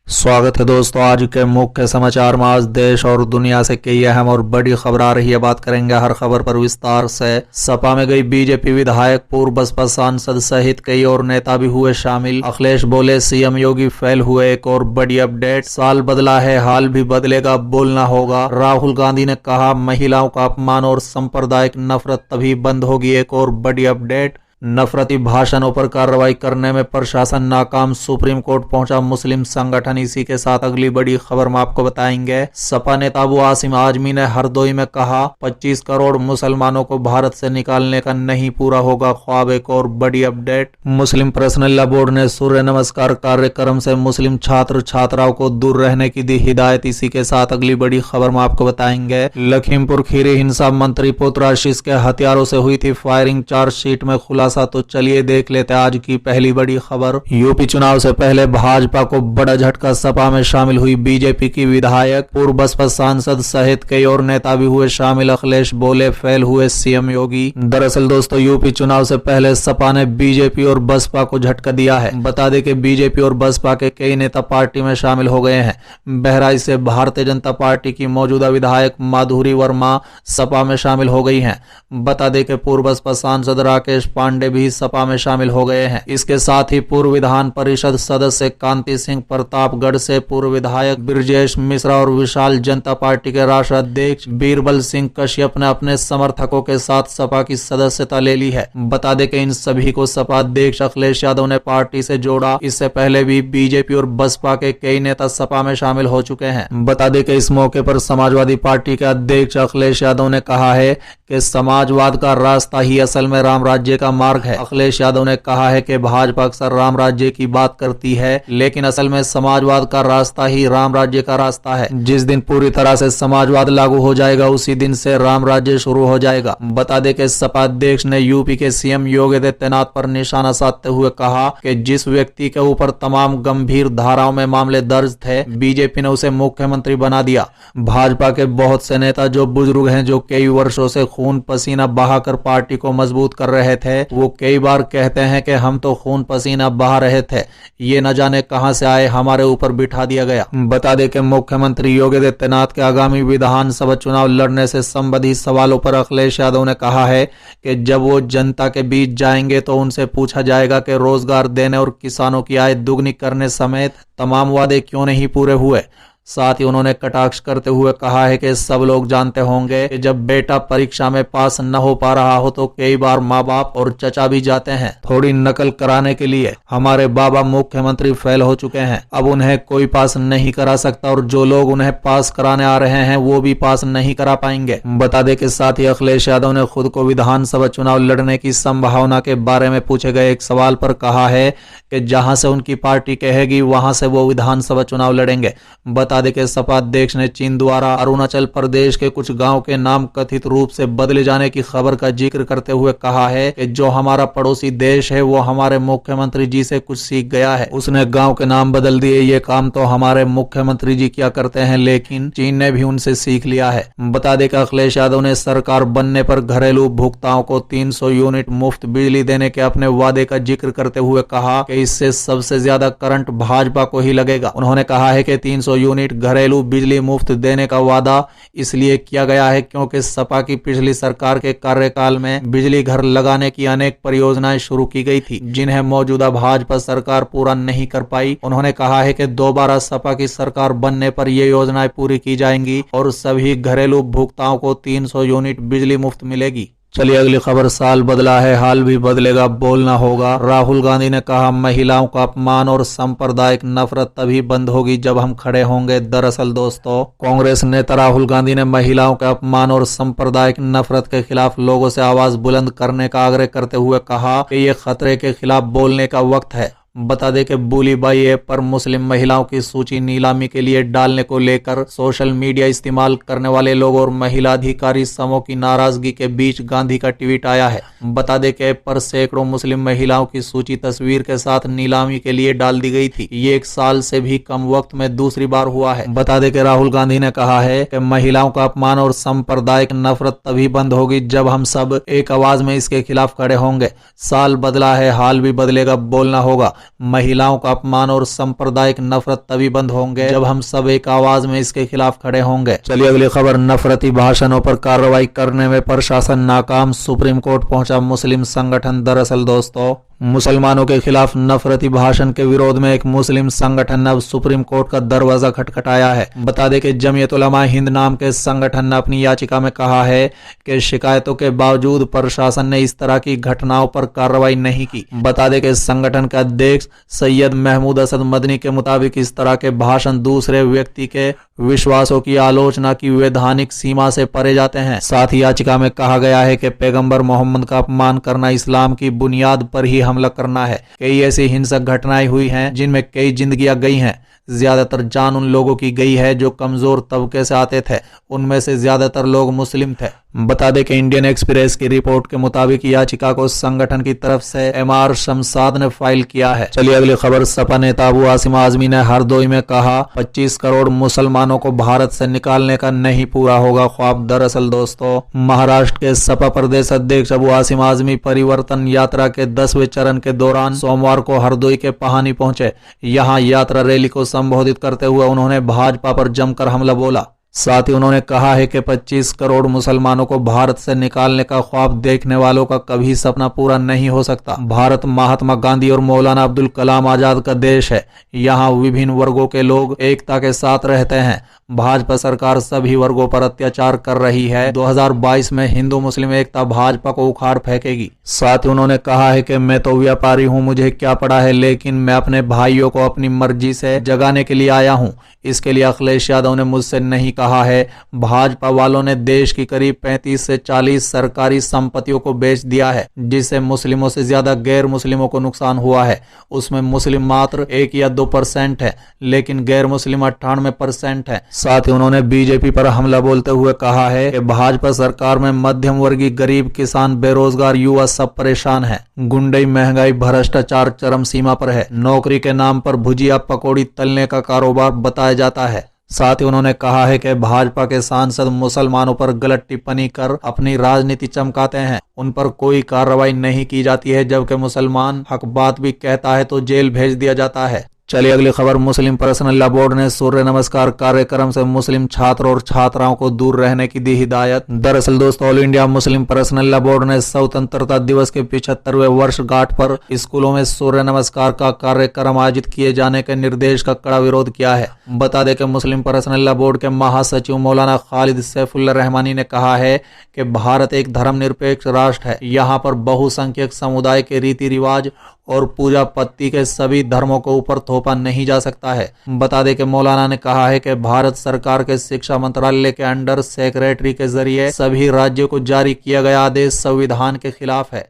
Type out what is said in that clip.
स्वागत है दोस्तों। आज के मुख्य समाचार में आज देश और दुनिया से कई अहम और बड़ी खबर आ रही है। बात करेंगे हर खबर पर विस्तार से। सपा में गई बीजेपी विधायक, पूर्व बसपा सांसद सहित कई और नेता भी हुए शामिल। अखिलेश बोले सीएम योगी फेल हुए। एक और बड़ी अपडेट, साल बदला है हाल भी बदलेगा, बोलना होगा। राहुल गांधी ने कहा महिलाओं का अपमान और सांप्रदायिक नफरत तभी बंद होगी। एक और बड़ी अपडेट, नफरती भाषणों पर कार्रवाई करने में प्रशासन नाकाम, सुप्रीम कोर्ट पहुंचा मुस्लिम संगठन। इसी के साथ अगली बड़ी खबर में आपको बताएंगे। सपा नेता अबू आसिम आजमी ने हरदोई में कहा 25 करोड़ मुसलमानों को भारत से निकालने का नहीं पूरा होगा ख्वाब। एक और बड़ी अपडेट, मुस्लिम पर्सनल लॉ बोर्ड ने सूर्य नमस्कार कार्यक्रम से मुस्लिम छात्र छात्राओं को दूर रहने की दी हिदायत। इसी के साथ अगली बड़ी खबर में आपको बताएंगे। लखीमपुर खीरी हिंसा, मंत्री पुत्र आशीष के हथियारों से हुई थी फायरिंग, चार्जशीट में खुलासा। तो चलिए देख लेते हैं आज की पहली बड़ी खबर। यूपी चुनाव से पहले भाजपा को बड़ा झटका, सपा में शामिल हुई बीजेपी की विधायक, पूर्व बसपा सांसद सहित कई और नेता भी हुए शामिल। अखिलेश बोले फेल हुए सीएम योगी। दरअसल दोस्तों, यूपी चुनाव से पहले सपा ने बीजेपी और बसपा को झटका दिया है। बता दें कि बीजेपी और बसपा के कई नेता पार्टी में शामिल हो गए हैं। बहराइच से भारतीय जनता पार्टी की मौजूदा विधायक माधुरी वर्मा सपा में शामिल हो गई हैं। बता दें कि पूर्व बसपा सांसद राकेश पांडे भी सपा में शामिल हो गए हैं। इसके साथ ही पूर्व विधान परिषद सदस्य कांति सिंह प्रतापगढ़ से, पूर्व विधायक ब्रजेश मिश्रा और विशाल जनता पार्टी के राष्ट्रीय अध्यक्ष बीरबल सिंह कश्यप ने अपने समर्थकों के साथ सपा की सदस्यता ले ली है। बता दें कि इन सभी को सपा अध्यक्ष अखिलेश यादव ने पार्टी से जोड़ा। इससे पहले भी बीजेपी और बसपा के कई नेता सपा में शामिल हो चुके हैं। बता दें कि इस मौके पर समाजवादी पार्टी के अध्यक्ष अखिलेश यादव ने कहा है कि समाजवाद का रास्ता ही असल में राम राज्य का मार्ग है। अखिलेश यादव ने कहा है कि भाजपा अक्सर राम राज्य की बात करती है, लेकिन असल में समाजवाद का रास्ता ही राम राज्य का रास्ता है। जिस दिन पूरी तरह से समाजवाद लागू हो जाएगा उसी दिन से राम राज्य शुरू हो जाएगा। बता दें कि सपा अध्यक्ष ने यूपी के सीएम योगी आदित्यनाथ पर निशाना साधते हुए कहा कि जिस व्यक्ति के ऊपर तमाम गंभीर धाराओं में मामले दर्ज थे, बीजेपी ने उसे मुख्यमंत्री बना दिया। भाजपा के बहुत से नेता जो बुजुर्ग हैं, जो कई वर्षों से खून पसीना बहाकर पार्टी को मजबूत कर रहे थे, वो कई बार कहते हैं कि हम तो खून पसीना बहा रहे थे, ये न जाने कहां से आए, हमारे ऊपर बिठा दिया गया। बता दें कि मुख्यमंत्री योगी आदित्यनाथ के आगामी विधानसभा चुनाव लड़ने से संबंधित सवालों पर अखिलेश यादव ने कहा है कि जब वो जनता के बीच जाएंगे तो उनसे पूछा जाएगा कि रोजगार देने और किसानों की आय दुगनी करने समेत तमाम वादे क्यों नहीं पूरे हुए। साथ ही उन्होंने कटाक्ष करते हुए कहा है कि सब लोग जानते होंगे कि जब बेटा परीक्षा में पास न हो पा रहा हो तो कई बार माँ बाप और चचा भी जाते हैं थोड़ी नकल कराने के लिए। हमारे बाबा मुख्यमंत्री फेल हो चुके हैं, अब उन्हें कोई पास नहीं करा सकता और जो लोग उन्हें पास कराने आ रहे हैं वो भी पास नहीं करा पाएंगे। बता दें कि साथ ही अखिलेश यादव ने खुद को विधानसभा चुनाव लड़ने की संभावना के बारे में पूछे गए एक सवाल पर कहा है कि जहां से उनकी पार्टी कहेगी वहां से वो विधानसभा चुनाव लड़ेंगे। बता दें कि सपा अध्यक्ष ने चीन द्वारा अरुणाचल प्रदेश के कुछ गांव के नाम कथित रूप से बदले जाने की खबर का जिक्र करते हुए कहा है कि जो हमारा पड़ोसी देश है वो हमारे मुख्यमंत्री जी से कुछ सीख गया है, उसने गांव के नाम बदल दिए। ये काम तो हमारे मुख्यमंत्री जी क्या करते हैं, लेकिन चीन ने भी उनसे सीख लिया है। बता दें कि अखिलेश यादव ने सरकार बनने पर घरेलू उपभोक्ताओं को 300 यूनिट मुफ्त बिजली देने के अपने वादे का जिक्र करते हुए कहा कि इससे सबसे ज्यादा करंट भाजपा को ही लगेगा। उन्होंने कहा है कि 300 यूनिट घरेलू बिजली मुफ्त देने का वादा इसलिए किया गया है क्योंकि सपा की पिछली सरकार के कार्यकाल में बिजली घर लगाने की अनेक परियोजनाएं शुरू की गई थी, जिन्हें मौजूदा भाजपा सरकार पूरा नहीं कर पाई। उन्होंने कहा है कि दोबारा सपा की सरकार बनने पर ये योजनाएं पूरी की जाएंगी और सभी घरेलू उपभोक्ताओं को 300 यूनिट बिजली मुफ्त मिलेगी। चलिए अगली खबर, साल बदला है हाल भी बदलेगा, बोलना होगा। राहुल गांधी ने कहा महिलाओं का अपमान और सांप्रदायिक नफरत तभी बंद होगी जब हम खड़े होंगे। दरअसल दोस्तों, कांग्रेस नेता राहुल गांधी ने महिलाओं के अपमान और सांप्रदायिक नफरत के खिलाफ लोगों से आवाज बुलंद करने का आग्रह करते हुए कहा कि ये खतरे के खिलाफ बोलने का वक्त है। बता दें कि बोलीबाई ऐप पर मुस्लिम महिलाओं की सूची नीलामी के लिए डालने को लेकर सोशल मीडिया इस्तेमाल करने वाले लोग और महिला अधिकारी समूह की नाराजगी के बीच गांधी का ट्वीट आया है। बता दें कि ऐप पर सैकड़ों मुस्लिम महिलाओं की सूची तस्वीर के साथ नीलामी के लिए डाल दी गई थी। ये 1 साल से भी कम वक्त में दूसरी बार हुआ है। बता दें कि राहुल गांधी ने कहा है कि महिलाओं का अपमान और सांप्रदायिक नफरत तभी बंद होगी जब हम सब एक आवाज में इसके खिलाफ खड़े होंगे। साल बदला है हाल भी बदलेगा, बोलना होगा। महिलाओं का अपमान और सांप्रदायिक नफरत तभी बंद होंगे जब हम सब एक आवाज में इसके खिलाफ खड़े होंगे। चलिए अगली खबर। नफरती भाषणों पर कार्रवाई करने में प्रशासन नाकाम, सुप्रीम कोर्ट पहुंचा मुस्लिम संगठन। दरअसल दोस्तों, मुसलमानों के खिलाफ नफरती भाषण के विरोध में एक मुस्लिम संगठन ने अब सुप्रीम कोर्ट का दरवाजा खटखटाया है। बता दें कि जमीयत उलमा हिंद नाम के संगठन ने अपनी याचिका में कहा है कि शिकायतों के बावजूद प्रशासन ने इस तरह की घटनाओं पर कार्रवाई नहीं की। बता दें कि संगठन के अध्यक्ष सैयद महमूद असद मदनी के मुताबिक इस तरह के भाषण दूसरे व्यक्ति के विश्वासों की आलोचना की वैधानिक सीमा से परे जाते हैं। साथ ही याचिका में कहा गया है कि पैगंबर मोहम्मद का अपमान करना इस्लाम की बुनियाद पर ही हमला करना है। कई ऐसी हिंसक घटनाएं हुई हैं जिनमें कई जिंदगियां गई हैं। ज्यादातर जान उन लोगों की गई है जो कमजोर तबके से आते थे, उनमें से ज्यादातर लोग मुस्लिम थे। बता दें कि इंडियन एक्सप्रेस की रिपोर्ट के मुताबिक याचिका को संगठन की तरफ से एमआर शमसाद ने फाइल किया है। चलिए अगली खबर। सपा नेता अबू आसिम आजमी ने हरदोई में कहा 25 करोड़ मुसलमानों को भारत से निकालने का नहीं पूरा होगा ख्वाब। दरअसल दोस्तों, महाराष्ट्र के सपा प्रदेश अध्यक्ष अबू आसिम आजमी परिवर्तन यात्रा के 10वें चरण के दौरान सोमवार को हरदोई के पहानी पहुंचे। यहाँ यात्रा रैली को संबोधित करते हुए उन्होंने भाजपा पर जमकर हमला बोला। साथ ही उन्होंने कहा है कि 25 करोड़ मुसलमानों को भारत से निकालने का ख्वाब देखने वालों का कभी सपना पूरा नहीं हो सकता। भारत महात्मा गांधी और मौलाना अब्दुल कलाम आजाद का देश है। यहाँ विभिन्न वर्गों के लोग एकता के साथ रहते हैं। भाजपा सरकार सभी वर्गों पर अत्याचार कर रही है। 2022 में हिंदू मुस्लिम एकता भाजपा को उखाड़ फेंकेगी। साथ ही उन्होंने कहा है कि मैं तो व्यापारी हूँ, मुझे क्या पड़ा है, लेकिन मैं अपने भाइयों को अपनी मर्जी से जगाने के लिए आया हूँ। इसके लिए अखिलेश यादव ने मुझसे नहीं कहा है। भाजपा वालों ने देश की करीब 35 से 40 सरकारी संपत्तियों को बेच दिया है, जिससे मुस्लिमों से ज्यादा गैर मुस्लिमों को नुकसान हुआ है। उसमें मुस्लिम मात्र 1 या 2% है, लेकिन गैर मुस्लिम 98% है। साथ ही उन्होंने बीजेपी पर हमला बोलते हुए कहा है कि भाजपा सरकार में मध्यम वर्गीय, गरीब, किसान, बेरोजगार, युवा सब परेशान है। गुंडई, महंगाई, भ्रष्टाचार चरम सीमा पर है। नौकरी के नाम पर भुजिया पकौड़ी तलने का कारोबार बताया जाता है। साथ ही उन्होंने कहा है कि भाजपा के सांसद मुसलमानों पर गलत टिप्पणी कर अपनी राजनीति चमकाते हैं। उन पर कोई कार्रवाई नहीं की जाती है, जबकि मुसलमान हक बात भी कहता है तो जेल भेज दिया जाता है। चलिए अगली खबर। मुस्लिम पर्सनल लॉ बोर्ड ने सूर्य नमस्कार कार्यक्रम से मुस्लिम छात्र और छात्राओं को दूर रहने की दी हिदायत। दरअसल दोस्तों, all India Muslim personal law board ने स्वतंत्रता दिवस के 75वें वर्षगांठ पर स्कूलों में सूर्य नमस्कार का कार्यक्रम आयोजित किए जाने के निर्देश का कड़ा विरोध किया है। बता दें कि मुस्लिम पर्सनल लॉ बोर्ड के महासचिव मौलाना खालिद सैफुल्लाह रहमानी ने कहा है कि भारत एक धर्मनिरपेक्ष राष्ट्र है। यहाँ पर बहुसंख्यक समुदाय के रीति रिवाज और पूजा पत्ती के सभी धर्मों को ऊपर थोपा नहीं जा सकता है। बता दें कि मौलाना ने कहा है कि भारत सरकार के शिक्षा मंत्रालय के अंडर सेक्रेटरी के जरिए सभी राज्यों को जारी किया गया आदेश संविधान के खिलाफ है।